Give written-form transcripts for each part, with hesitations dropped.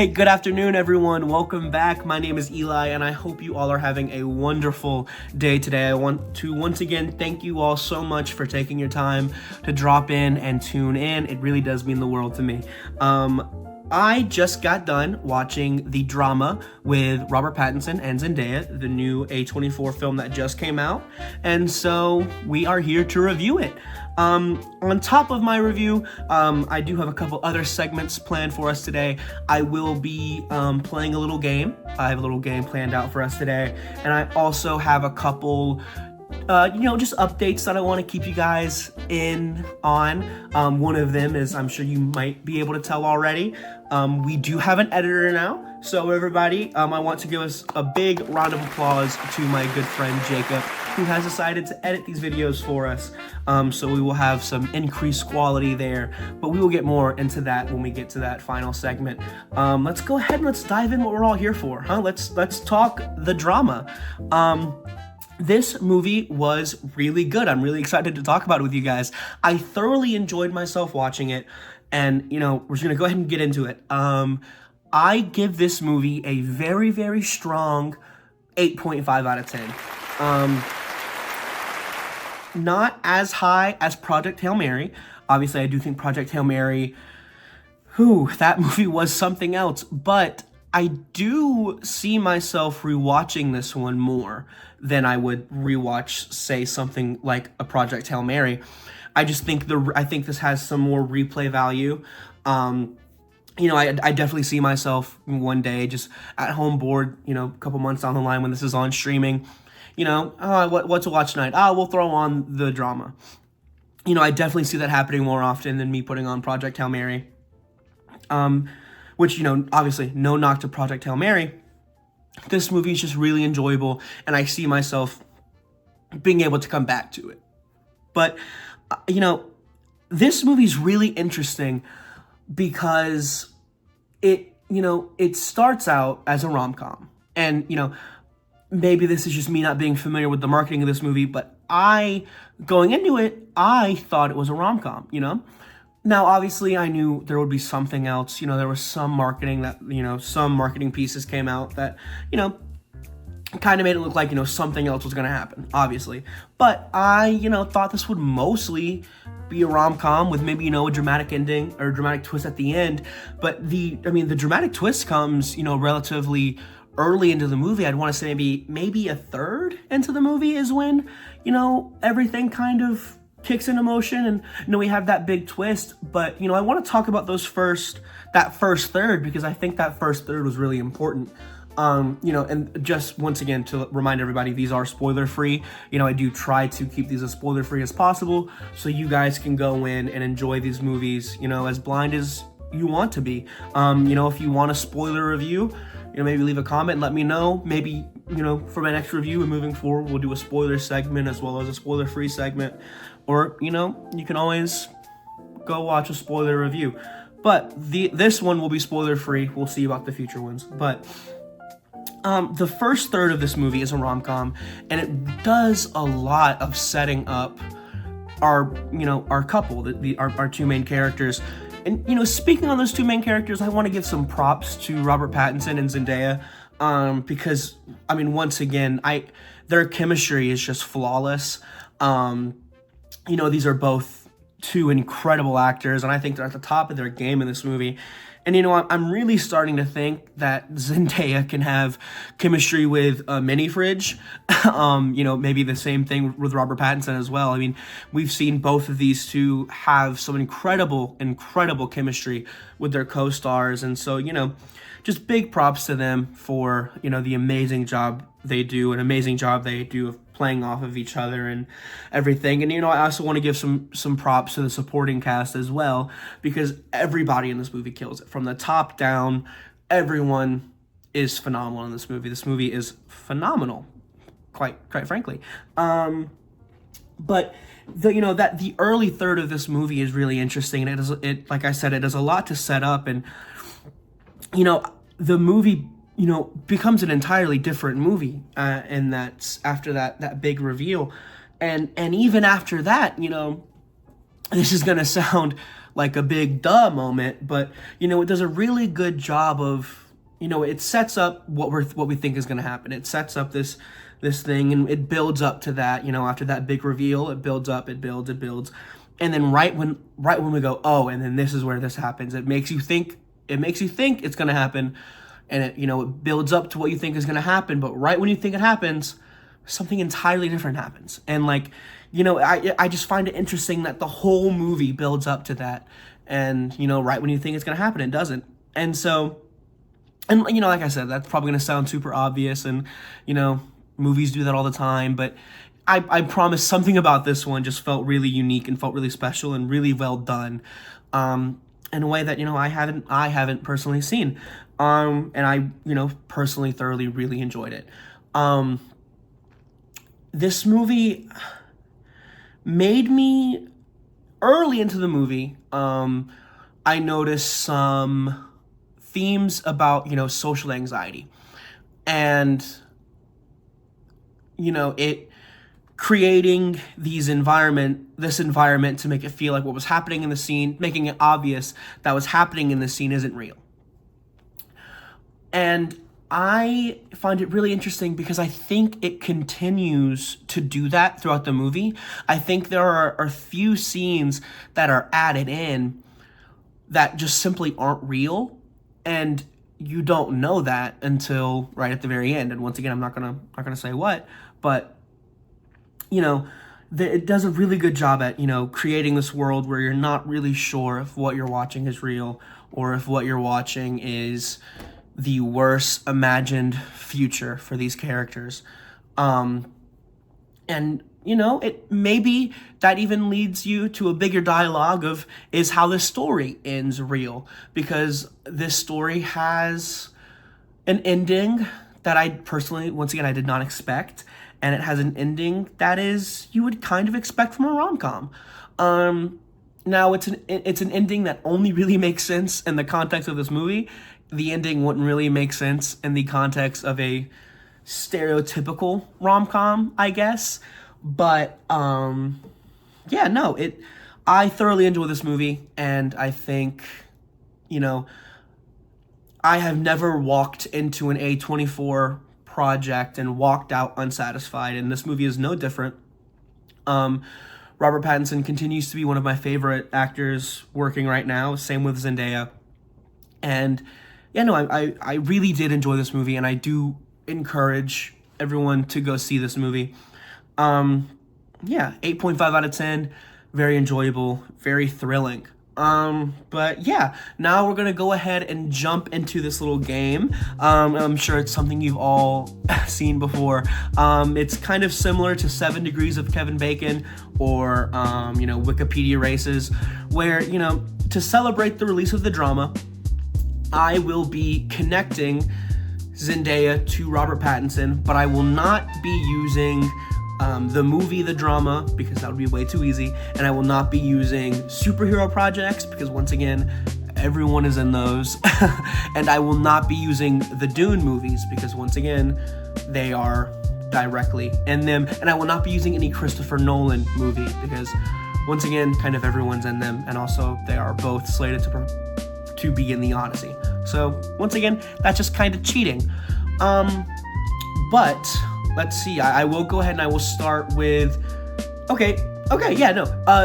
Hey, good afternoon, everyone. Welcome back. My name is Eli, and I hope you all are having a wonderful day today. I want to once again thank you all so much for taking your time to drop in and tune in. It really does mean the world to me. I just got done watching the drama with Robert Pattinson and Zendaya, the new A24 film that just came out, and so we are here to review it. On top of my review, I do have a couple other segments planned for us today. I will be playing a little game. I have a little game planned out for us today, and I also have a couple just updates that I want to keep you guys in on. One of them is, I'm sure you might be able to tell already, we do have an editor now. So everybody, I want to give us a big round of applause to my good friend Jacob, who has decided to edit these videos for us. So we will have some increased quality there, but we will get more into that when we get to that final segment. Let's go ahead and let's dive in what we're all here for, huh? Let's talk the drama. This movie was really good. I'm really excited to talk about it with you guys. I thoroughly enjoyed myself watching it, and we're just gonna go ahead and get into it. I give this movie a very, very strong 8.5 out of 10. Not as high as Project Hail Mary. Obviously, I do think Project Hail Mary, that movie was something else, but I do see myself rewatching this one more than I would rewatch, say, something like a Project Hail Mary. I just think I think this has some more replay value. I definitely see myself one day just at home bored, a couple months down the line when this is on streaming. What to watch tonight? We'll throw on the drama. I definitely see that happening more often than me putting on Project Hail Mary. Which, obviously, no knock to Project Hail Mary. This movie is just really enjoyable, and I see myself being able to come back to it. But, this movie is really interesting because it starts out as a rom-com. And, maybe this is just me not being familiar with the marketing of this movie, but going into it, I thought it was a rom-com, Now, obviously, I knew there would be something else. There was some marketing that, some marketing pieces came out that, kind of made it look like, something else was going to happen, obviously. But I, thought this would mostly be a rom-com with maybe, a dramatic ending or a dramatic twist at the end. But the dramatic twist comes, relatively early into the movie. I'd want to say maybe a third into the movie is when, everything kind of kicks into motion, and we have that big twist. But I want to talk about that first third, because I think that first third was really important. And just once again to remind everybody, these are spoiler free. I do try to keep these as spoiler free as possible, so you guys can go in and enjoy these movies, as blind as you want to be. If you want a spoiler review, maybe leave a comment and let me know. Maybe, for my next review and moving forward, we'll do a spoiler segment as well as a spoiler-free segment. Or, you can always go watch a spoiler review. But this one will be spoiler-free. We'll see about the future ones. But the first third of this movie is a rom-com, and it does a lot of setting up our couple, our two main characters. And, speaking on those two main characters, I want to give some props to Robert Pattinson and Zendaya, because, once again, their chemistry is just flawless. These are both two incredible actors, and I think they're at the top of their game in this movie. And, I'm really starting to think that Zendaya can have chemistry with Mini Fridge. Maybe the same thing with Robert Pattinson as well. We've seen both of these two have some incredible, incredible chemistry with their co-stars. And so, just big props to them for, the amazing job they do, of playing off of each other and everything. And, I also want to give some props to the supporting cast as well, because everybody in this movie kills it. From the top down, everyone is phenomenal in this movie. This movie is phenomenal, quite frankly. But the early third of this movie is really interesting, and like I said, it does a lot to set up, and the movie becomes an entirely different movie, and that's after that big reveal, and even after that, this is gonna sound like a big duh moment, but it does a really good job of, it sets up what we think is going to happen. It sets up this thing, and it builds up to that. After that big reveal, it builds up, it builds, and then right when we go, oh, and then this is where this happens. It makes you think it's going to happen, and it builds up to what you think is going to happen. But right when you think it happens, something entirely different happens. And I just find it interesting that the whole movie builds up to that, and right when you think it's going to happen, it doesn't. And so, and like I said, that's probably going to sound super obvious, and movies do that all the time, but I promise something about this one just felt really unique and felt really special and really well done, in a way that I haven't personally seen, and I personally thoroughly really enjoyed it. This movie made me, early into the movie, I noticed some themes about social anxiety, and it creating this environment to make it feel like what was happening in the scene, making it obvious that what's happening in the scene isn't real. And I find it really interesting because I think it continues to do that throughout the movie. I think there are a few scenes that are added in that just simply aren't real, and you don't know that until right at the very end. And once again, I'm not gonna say what, but it does a really good job at creating this world where you're not really sure if what you're watching is real or if what you're watching is the worst imagined future for these characters. And it maybe that even leads you to a bigger dialogue of, is how this story ends real? Because this story has an ending that I personally, once again, I did not expect. And it has an ending that is, you would kind of expect from a rom-com. Now it's an ending that only really makes sense in the context of this movie. The ending wouldn't really make sense in the context of a stereotypical rom-com, I guess. But I thoroughly enjoy this movie, and I think, I have never walked into an A24 project and walked out unsatisfied, and this movie is no different. Robert Pattinson continues to be one of my favorite actors working right now, same with Zendaya. And I really did enjoy this movie, and I do encourage everyone to go see this movie. 8.5 out of 10, very enjoyable, very thrilling. But yeah, now we're gonna go ahead and jump into this little game. I'm sure it's something you've all seen before. It's kind of similar to 7 Degrees of Kevin Bacon or, Wikipedia Races, where, to celebrate the release of the drama, I will be connecting Zendaya to Robert Pattinson, but I will not be using the movie, the drama, because that would be way too easy, and I will not be using superhero projects, because once again, everyone is in those, and I will not be using the Dune movies, because once again, they are directly in them, and I will not be using any Christopher Nolan movie, because once again, kind of everyone's in them, and also they are both slated to be in the Odyssey. So once again, that's just kind of cheating. But let's see. I will go ahead and I will start with.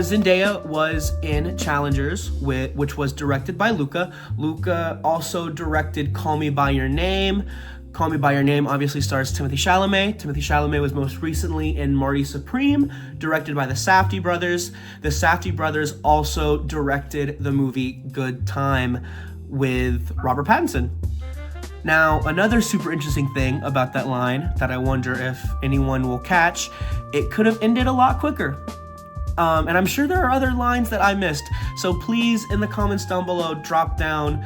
Zendaya was in Challengers, which was directed by Luca. Luca also directed Call Me by Your Name. Call Me by Your Name obviously stars Timothée Chalamet. Timothée Chalamet was most recently in Marty Supreme, directed by the Safdie brothers. The Safdie brothers also directed the movie Good Time with Robert Pattinson. Now, another super interesting thing about that line that I wonder if anyone will catch, it could have ended a lot quicker. And I'm sure there are other lines that I missed. So please, in the comments down below, drop down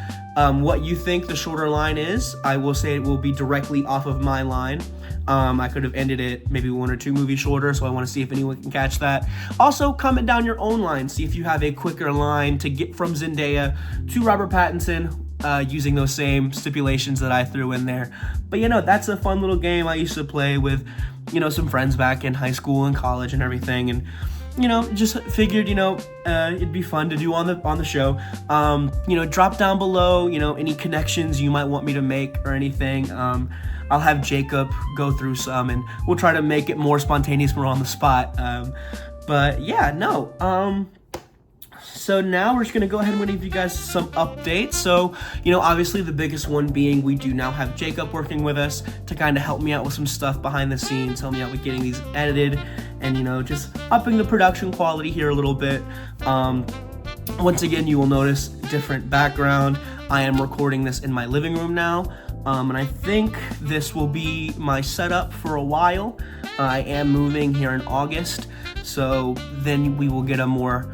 what you think the shorter line is. I will say it will be directly off of my line. I could have ended it maybe 1 or 2 movies shorter, so I want to see if anyone can catch that. Also, comment down your own line. See if you have a quicker line to get from Zendaya to Robert Pattinson, using those same stipulations that I threw in there. But that's a fun little game I used to play with, some friends back in high school and college and everything. And just figured, it'd be fun to do on the show. Drop down below, any connections you might want me to make or anything. I'll have Jacob go through some, and we'll try to make it more spontaneous, more on the spot. But yeah, no. So now we're just going to go ahead and give you guys some updates. So, obviously the biggest one being we do now have Jacob working with us to kind of help me out with some stuff behind the scenes, help me out with getting these edited and, just upping the production quality here a little bit. Once again, you will notice different background. I am recording this in my living room now. And I think this will be my setup for a while. I am moving here in August, so then we will get a more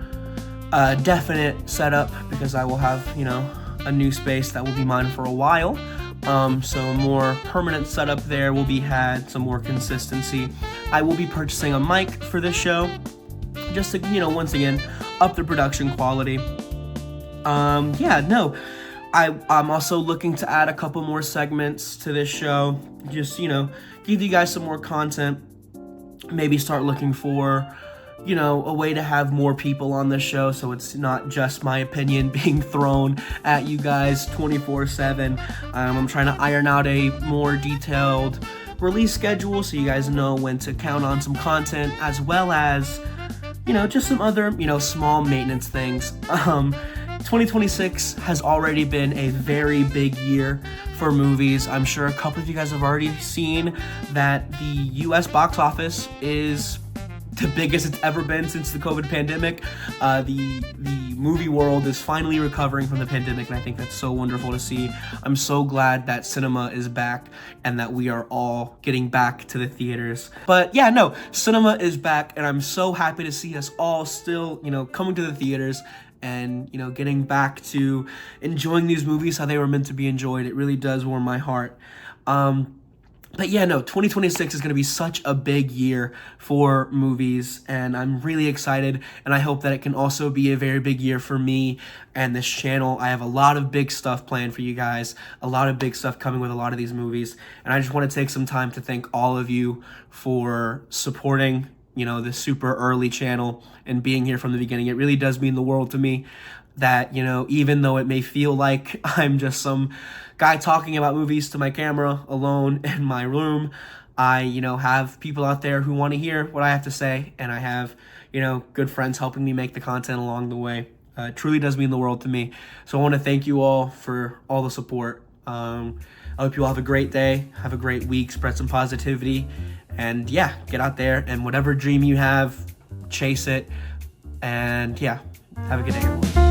definite setup because I will have, a new space that will be mine for a while. So a more permanent setup there will be had, some more consistency. I will be purchasing a mic for this show just to, once again, up the production quality. I'm also looking to add a couple more segments to this show. Just, give you guys some more content. Maybe start looking for, a way to have more people on the show so it's not just my opinion being thrown at you guys 24/7. I'm trying to iron out a more detailed release schedule so you guys know when to count on some content, as well as, just some other, small maintenance things. 2026 has already been a very big year for movies. I'm sure a couple of you guys have already seen that the US box office is the biggest it's ever been since the COVID pandemic. The movie world is finally recovering from the pandemic, and I think that's so wonderful to see. I'm so glad that cinema is back and that we are all getting back to the theaters. But yeah, no, cinema is back, and I'm so happy to see us all still, coming to the theaters and, getting back to enjoying these movies how they were meant to be enjoyed. It really does warm my heart. But yeah, no, 2026 is going to be such a big year for movies, and I'm really excited, and I hope that it can also be a very big year for me and this channel. I have a lot of big stuff planned for you guys, a lot of big stuff coming with a lot of these movies, and I just want to take some time to thank all of you for supporting, this super early channel and being here from the beginning. It really does mean the world to me that, even though it may feel like I'm just some guy talking about movies to my camera alone in my room, I, have people out there who want to hear what I have to say, and I have, good friends helping me make the content along the way. It truly does mean the world to me. So I want to thank you all for all the support. I hope you all have a great day, have a great week, spread some positivity, and yeah, get out there and whatever dream you have, chase it, and yeah, have a good day, everyone.